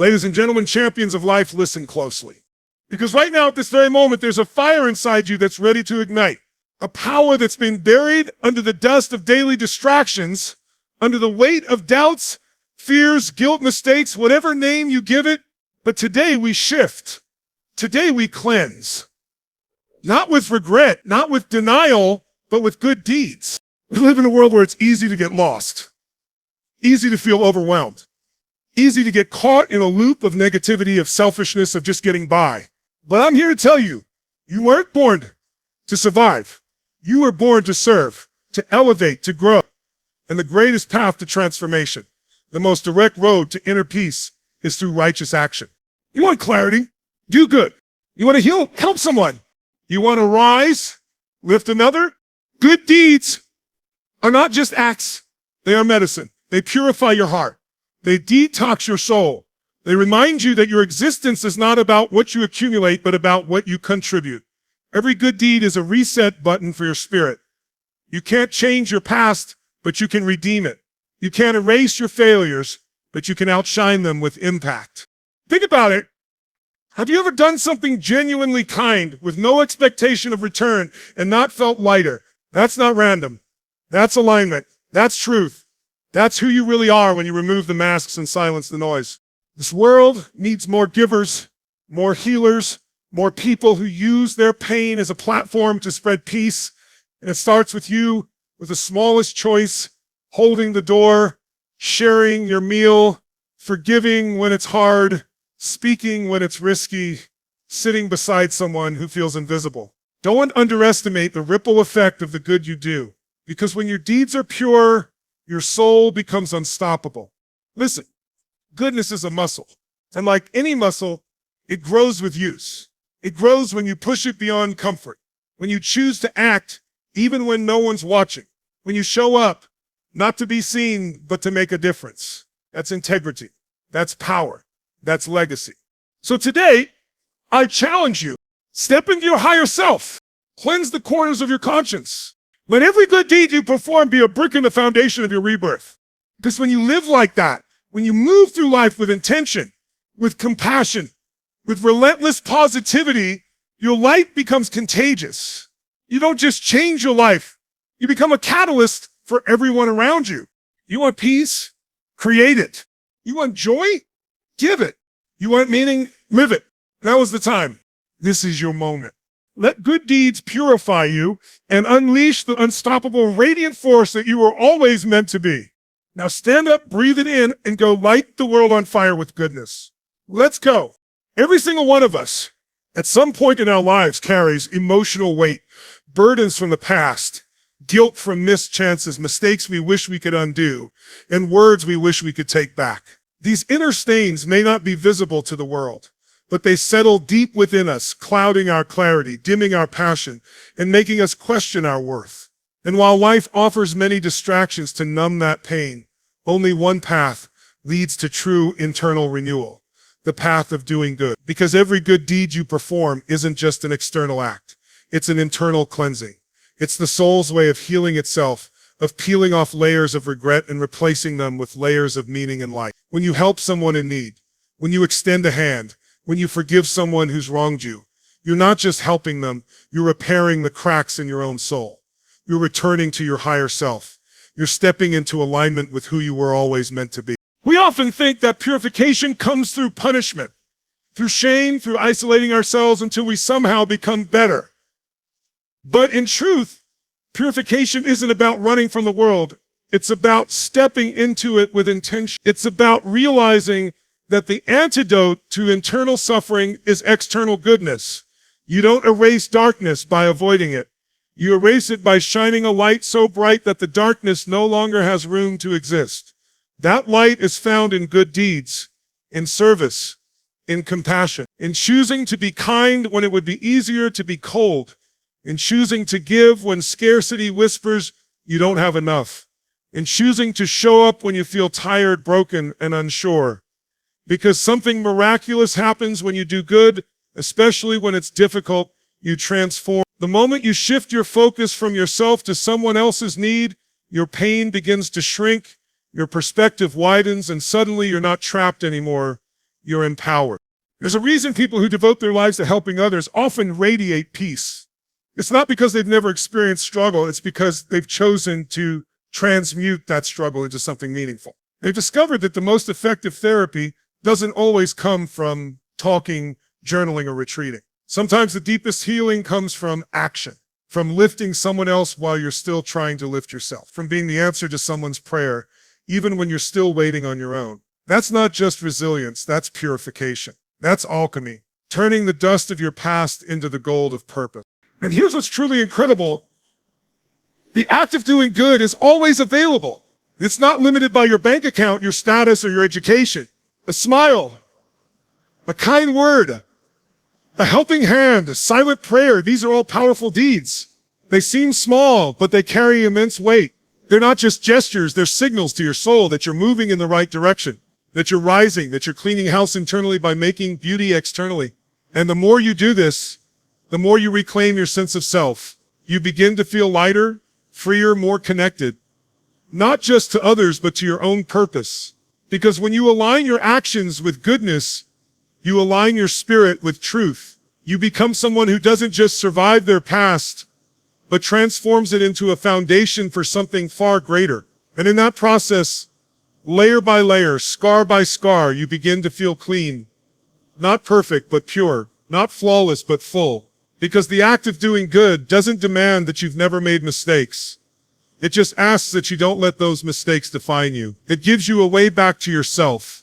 Ladies and gentlemen, champions of life, listen closely. Because right now, at this very moment, there's a fire inside you that's ready to ignite. A power that's been buried under the dust of daily distractions, under the weight of doubts, fears, guilt, mistakes, whatever name you give it. But today we shift. Today we cleanse. Not with regret, not with denial, but with good deeds. We live in a world where it's easy to get lost, easy to feel overwhelmed, easy to get caught in a loop of negativity, of selfishness, of just getting by. But I'm here to tell you, you weren't born to survive. You were born to serve, to elevate, to grow. And the greatest path to transformation, the most direct road to inner peace, is through righteous action. You want clarity? Do good. You want to heal? Help someone. You want to rise? Lift another? Good deeds are not just acts. They are medicine. They purify your heart. They detox your soul. They remind you that your existence is not about what you accumulate, but about what you contribute. Every good deed is a reset button for your spirit. You can't change your past, but you can redeem it. You can't erase your failures, but you can outshine them with impact. Think about it. Have you ever done something genuinely kind with no expectation of return and not felt lighter? That's not random. That's alignment. That's truth. That's who you really are when you remove the masks and silence the noise. This world needs more givers, more healers, more people who use their pain as a platform to spread peace. And it starts with you, with the smallest choice, holding the door, sharing your meal, forgiving when it's hard, speaking when it's risky, sitting beside someone who feels invisible. Don't underestimate the ripple effect of the good you do, because when your deeds are pure, your soul becomes unstoppable. Listen, goodness is a muscle, and like any muscle, it grows with use. It grows when you push it beyond comfort, when you choose to act even when no one's watching, when you show up not to be seen, but to make a difference. That's integrity. That's power. That's legacy. So today, I challenge you, step into your higher self, cleanse the corners of your conscience. Let every good deed you perform be a brick in the foundation of your rebirth. Because when you live like that, when you move through life with intention, with compassion, with relentless positivity, your light becomes contagious. You don't just change your life, you become a catalyst for everyone around you. You want peace? Create it. You want joy? Give it. You want meaning? Live it. Now is the time. This is your moment. Let good deeds purify you and unleash the unstoppable radiant force that you were always meant to be. Now stand up, breathe it in, and go light the world on fire with goodness. Let's go. Every single one of us, at some point in our lives, carries emotional weight, burdens from the past, guilt from missed chances, mistakes we wish we could undo, and words we wish we could take back. These inner stains may not be visible to the world, but they settle deep within us, clouding our clarity, dimming our passion, and making us question our worth. And while life offers many distractions to numb that pain, only one path leads to true internal renewal, the path of doing good. Because every good deed you perform isn't just an external act. It's an internal cleansing. It's the soul's way of healing itself, of peeling off layers of regret and replacing them with layers of meaning and light. When you help someone in need, when you extend a hand, when you forgive someone who's wronged you, you're not just helping them, you're repairing the cracks in your own soul. You're returning to your higher self. You're stepping into alignment with who you were always meant to be. We often think that purification comes through punishment, through shame, through isolating ourselves until we somehow become better. But in truth, purification isn't about running from the world. It's about stepping into it with intention. It's about realizing that the antidote to internal suffering is external goodness. You don't erase darkness by avoiding it. You erase it by shining a light so bright that the darkness no longer has room to exist. That light is found in good deeds, in service, in compassion, in choosing to be kind when it would be easier to be cold, in choosing to give when scarcity whispers you don't have enough, in choosing to show up when you feel tired, broken, and unsure. Because something miraculous happens when you do good, especially when it's difficult, you transform. The moment you shift your focus from yourself to someone else's need, your pain begins to shrink, your perspective widens, and suddenly you're not trapped anymore. you're empowered. There's a reason people who devote their lives to helping others often radiate peace. It's not because they've never experienced struggle, it's because they've chosen to transmute that struggle into something meaningful. They've discovered that the most effective therapy doesn't always come from talking, journaling, or retreating. Sometimes the deepest healing comes from action, from lifting someone else while you're still trying to lift yourself, from being the answer to someone's prayer, even when you're still waiting on your own. That's not just resilience, that's purification. That's alchemy, turning the dust of your past into the gold of purpose. And here's what's truly incredible. The act of doing good is always available. It's not limited by your bank account, your status, or your education. A smile, a kind word, a helping hand, a silent prayer, these are all powerful deeds. They seem small, but they carry immense weight. They're not just gestures, they're signals to your soul that you're moving in the right direction, that you're rising, that you're cleaning house internally by making beauty externally. And the more you do this, the more you reclaim your sense of self. You begin to feel lighter, freer, more connected, not just to others, but to your own purpose. Because when you align your actions with goodness, you align your spirit with truth. You become someone who doesn't just survive their past, but transforms it into a foundation for something far greater. And in that process, layer by layer, scar by scar, you begin to feel clean. Not perfect, but pure. Not flawless, but full. Because the act of doing good doesn't demand that you've never made mistakes. It just asks that you don't let those mistakes define you. It gives you a way back to yourself,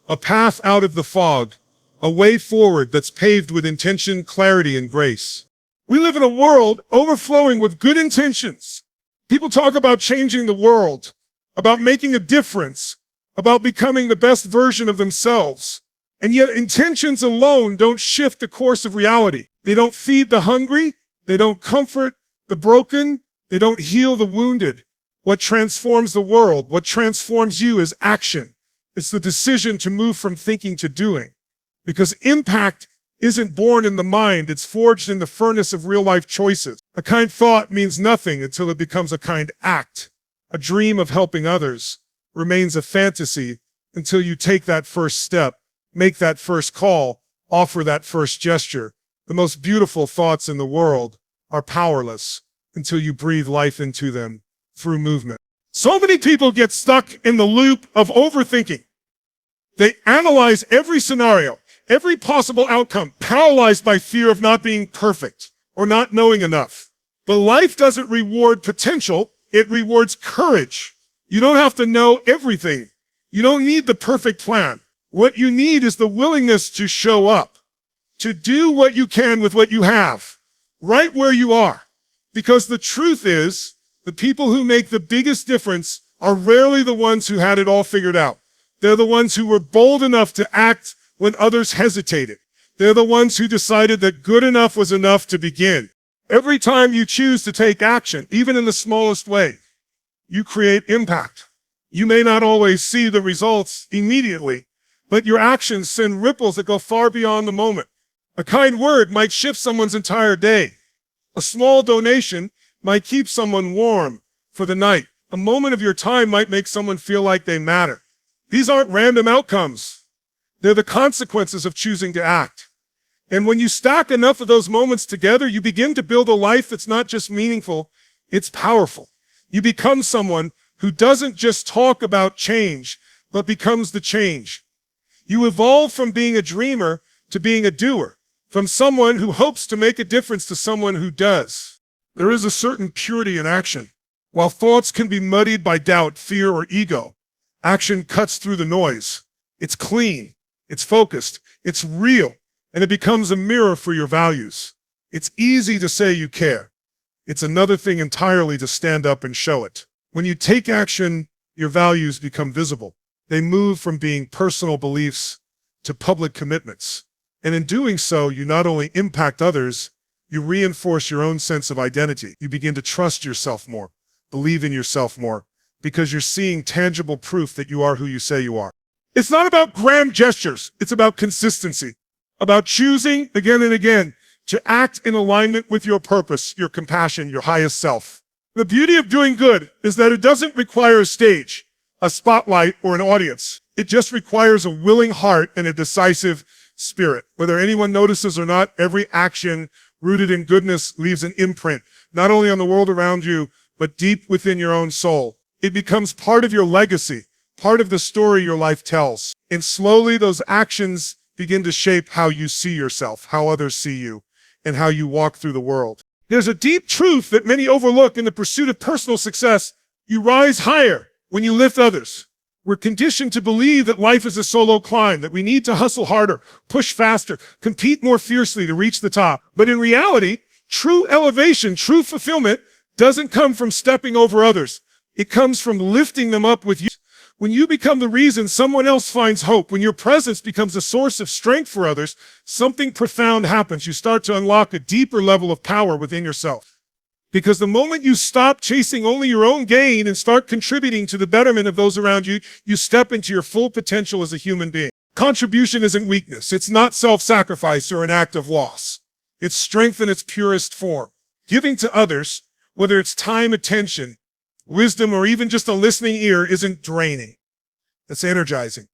a path out of the fog, a way forward that's paved with intention, clarity, and grace. We live in a world overflowing with good intentions. People talk about changing the world, about making a difference, about becoming the best version of themselves. And yet intentions alone don't shift the course of reality. They don't feed the hungry. They don't comfort the broken. They don't heal the wounded. What transforms the world, what transforms you is action. It's the decision to move from thinking to doing. Because impact isn't born in the mind, it's forged in the furnace of real-life choices. A kind thought means nothing until it becomes a kind act. A dream of helping others remains a fantasy until you take that first step, make that first call, offer that first gesture. The most beautiful thoughts in the world are powerless until you breathe life into them through movement. So many people get stuck in the loop of overthinking. They analyze every scenario, every possible outcome, paralyzed by fear of not being perfect or not knowing enough. But life doesn't reward potential, it rewards courage. You don't have to know everything. You don't need the perfect plan. What you need is the willingness to show up, to do what you can with what you have, right where you are. Because the truth is, the people who make the biggest difference are rarely the ones who had it all figured out. They're the ones who were bold enough to act when others hesitated. They're the ones who decided that good enough was enough to begin. Every time you choose to take action, even in the smallest way, you create impact. You may not always see the results immediately, but your actions send ripples that go far beyond the moment. A kind word might shift someone's entire day. A small donation might keep someone warm for the night. A moment of your time might make someone feel like they matter. These aren't random outcomes. They're the consequences of choosing to act. And when you stack enough of those moments together, you begin to build a life that's not just meaningful, it's powerful. You become someone who doesn't just talk about change, but becomes the change. You evolve from being a dreamer to being a doer, from someone who hopes to make a difference to someone who does. There is a certain purity in action. While thoughts can be muddied by doubt, fear, or ego, action cuts through the noise. It's clean, it's focused, it's real, and it becomes a mirror for your values. It's easy to say you care. It's another thing entirely to stand up and show it. When you take action, your values become visible. They move from being personal beliefs to public commitments. And in doing so, you not only impact others, you reinforce your own sense of identity. You begin to trust yourself more, believe in yourself more, because you're seeing tangible proof that you are who you say you are. It's not about grand gestures. It's about consistency, about choosing again and again to act in alignment with your purpose, your compassion, your highest self. The beauty of doing good is that it doesn't require a stage, a spotlight, or an audience. It just requires a willing heart and a decisive spirit. Whether anyone notices or not, every action rooted in goodness leaves an imprint, not only on the world around you, but deep within your own soul. It becomes part of your legacy, part of the story your life tells. And slowly those actions begin to shape how you see yourself, how others see you, and how you walk through the world. There's a deep truth that many overlook in the pursuit of personal success. You rise higher when you lift others. We're conditioned to believe that life is a solo climb, that we need to hustle harder, push faster, compete more fiercely to reach the top. But in reality, true elevation, true fulfillment doesn't come from stepping over others. It comes from lifting them up with you. When you become the reason someone else finds hope, when your presence becomes a source of strength for others, something profound happens. You start to unlock a deeper level of power within yourself. Because the moment you stop chasing only your own gain and start contributing to the betterment of those around you, you step into your full potential as a human being. Contribution isn't weakness. It's not self-sacrifice or an act of loss. It's strength in its purest form. Giving to others, whether it's time, attention, wisdom, or even just a listening ear, isn't draining. It's energizing.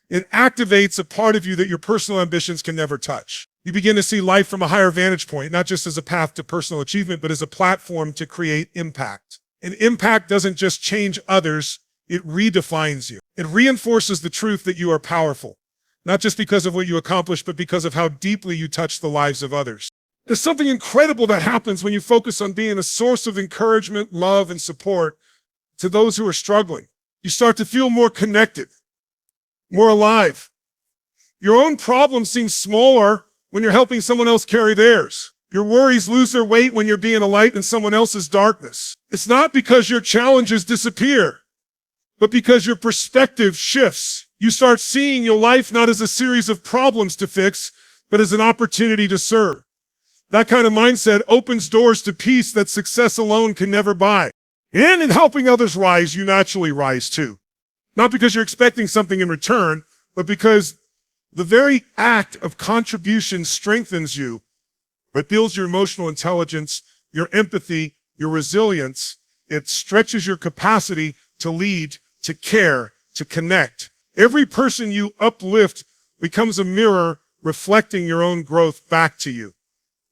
It activates a part of you that your personal ambitions can never touch. You begin to see life from a higher vantage point, not just as a path to personal achievement, but as a platform to create impact. And impact doesn't just change others, it redefines you. It reinforces the truth that you are powerful, not just because of what you accomplish, but because of how deeply you touch the lives of others. There's something incredible that happens when you focus on being a source of encouragement, love, and support to those who are struggling. You start to feel more connected, more alive. Your own problems seem smaller when you're helping someone else carry theirs. Your worries lose their weight when you're being a light in someone else's darkness. It's not because your challenges disappear, but because your perspective shifts. You start seeing your life not as a series of problems to fix, but as an opportunity to serve. That kind of mindset opens doors to peace that success alone can never buy. And in helping others rise, you naturally rise too. Not because you're expecting something in return, but because the very act of contribution strengthens you. It builds your emotional intelligence, your empathy, your resilience. It stretches your capacity to lead, to care, to connect. Every person you uplift becomes a mirror reflecting your own growth back to you.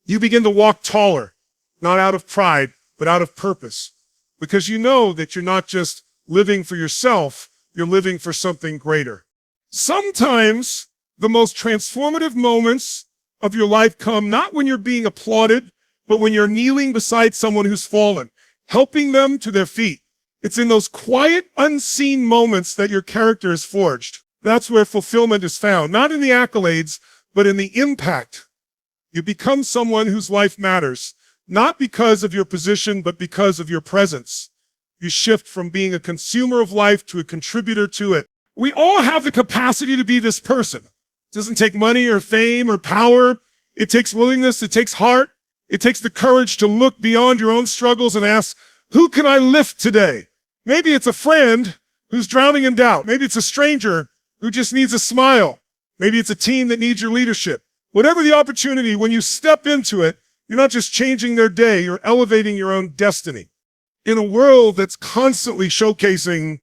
You begin to walk taller, not out of pride, but out of purpose. Because you know that you're not just living for yourself, you're living for something greater. Sometimes the most transformative moments of your life come not when you're being applauded, but when you're kneeling beside someone who's fallen, helping them to their feet. It's in those quiet, unseen moments that your character is forged. That's where fulfillment is found, not in the accolades, but in the impact. You become someone whose life matters, not because of your position, but because of your presence. You shift from being a consumer of life to a contributor to it. We all have the capacity to be this person. It doesn't take money or fame or power. It takes willingness. It takes heart. It takes the courage to look beyond your own struggles and ask, who can I lift today? Maybe it's a friend who's drowning in doubt. Maybe it's a stranger who just needs a smile. Maybe it's a team that needs your leadership. Whatever the opportunity, when you step into it, you're not just changing their day, you're elevating your own destiny. In a world that's constantly showcasing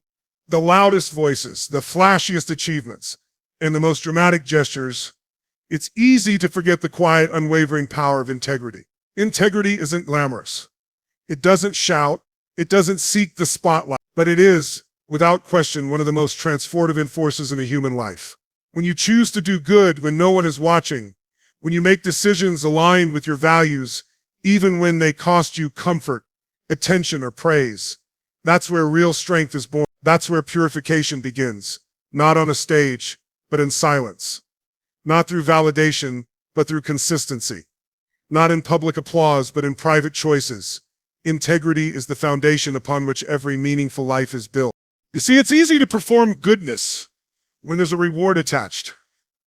the loudest voices, the flashiest achievements, and the most dramatic gestures, it's easy to forget the quiet, unwavering power of integrity. Integrity isn't glamorous. It doesn't shout. It doesn't seek the spotlight, but it is, without question, one of the most transformative forces in a human life. When you choose to do good when no one is watching, when you make decisions aligned with your values, even when they cost you comfort, attention, or praise, that's where real strength is born. That's where purification begins, not on a stage, but in silence. Not through validation, but through consistency. Not in public applause, but in private choices. Integrity is the foundation upon which every meaningful life is built. You see, it's easy to perform goodness when there's a reward attached,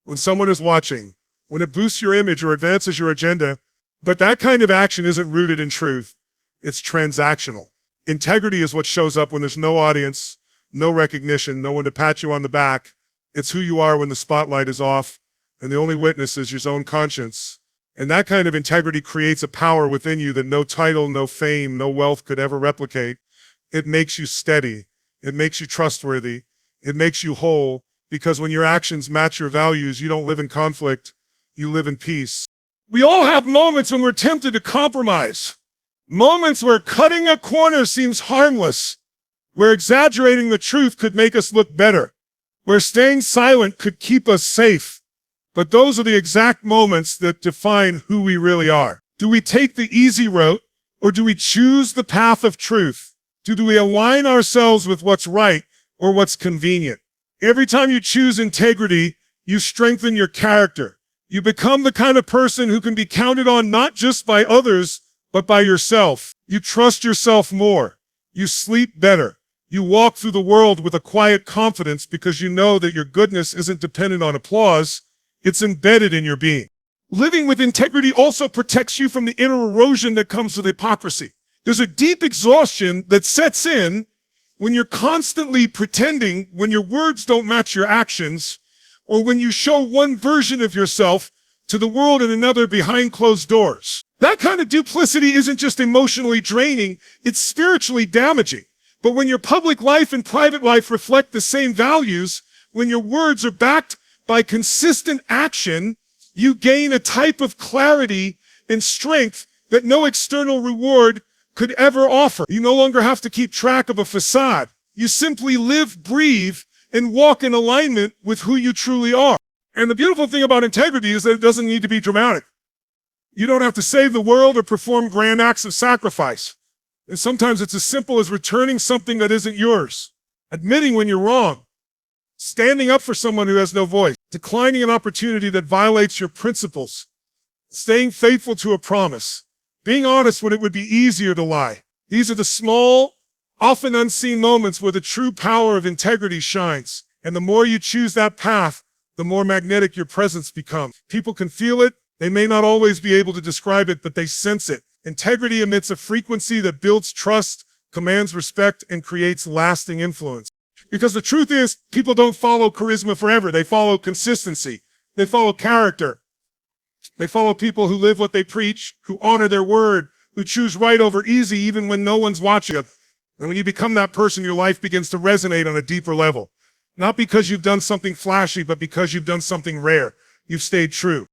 when someone is watching, when it boosts your image or advances your agenda, but that kind of action isn't rooted in truth. It's transactional. Integrity is what shows up when there's no audience, no recognition, no one to pat you on the back. It's who you are when the spotlight is off, and the only witness is your own conscience. And that kind of integrity creates a power within you that no title, no fame, no wealth could ever replicate. It makes you steady. It makes you trustworthy. It makes you whole. Because when your actions match your values, you don't live in conflict, you live in peace. We all have moments when we're tempted to compromise. Moments where cutting a corner seems harmless, where exaggerating the truth could make us look better, where staying silent could keep us safe. But those are the exact moments that define who we really are. Do we take the easy route, or do we choose the path of truth? Do we align ourselves with what's right or what's convenient? Every time you choose integrity, you strengthen your character. You become the kind of person who can be counted on not just by others, but by yourself. You trust yourself more. You sleep better. You walk through the world with a quiet confidence because you know that your goodness isn't dependent on applause. It's embedded in your being. Living with integrity also protects you from the inner erosion that comes with hypocrisy. There's a deep exhaustion that sets in when you're constantly pretending, when your words don't match your actions, or when you show one version of yourself to the world and another behind closed doors. That kind of duplicity isn't just emotionally draining, it's spiritually damaging. But when your public life and private life reflect the same values, when your words are backed by consistent action, you gain a type of clarity and strength that no external reward could ever offer. You no longer have to keep track of a facade. You simply live, breathe, and walk in alignment with who you truly are. And the beautiful thing about integrity is that it doesn't need to be dramatic. You don't have to save the world or perform grand acts of sacrifice. And sometimes it's as simple as returning something that isn't yours, admitting when you're wrong, standing up for someone who has no voice, declining an opportunity that violates your principles, staying faithful to a promise, being honest when it would be easier to lie. These are the small, often unseen moments where the true power of integrity shines. And the more you choose that path, the more magnetic your presence becomes. People can feel it. They may not always be able to describe it, but they sense it. Integrity emits a frequency that builds trust, commands respect, and creates lasting influence. Because the truth is, people don't follow charisma forever. They follow consistency. They follow character. They follow people who live what they preach, who honor their word, who choose right over easy even when no one's watching. And when you become that person, your life begins to resonate on a deeper level. Not because you've done something flashy, but because you've done something rare. You've stayed true.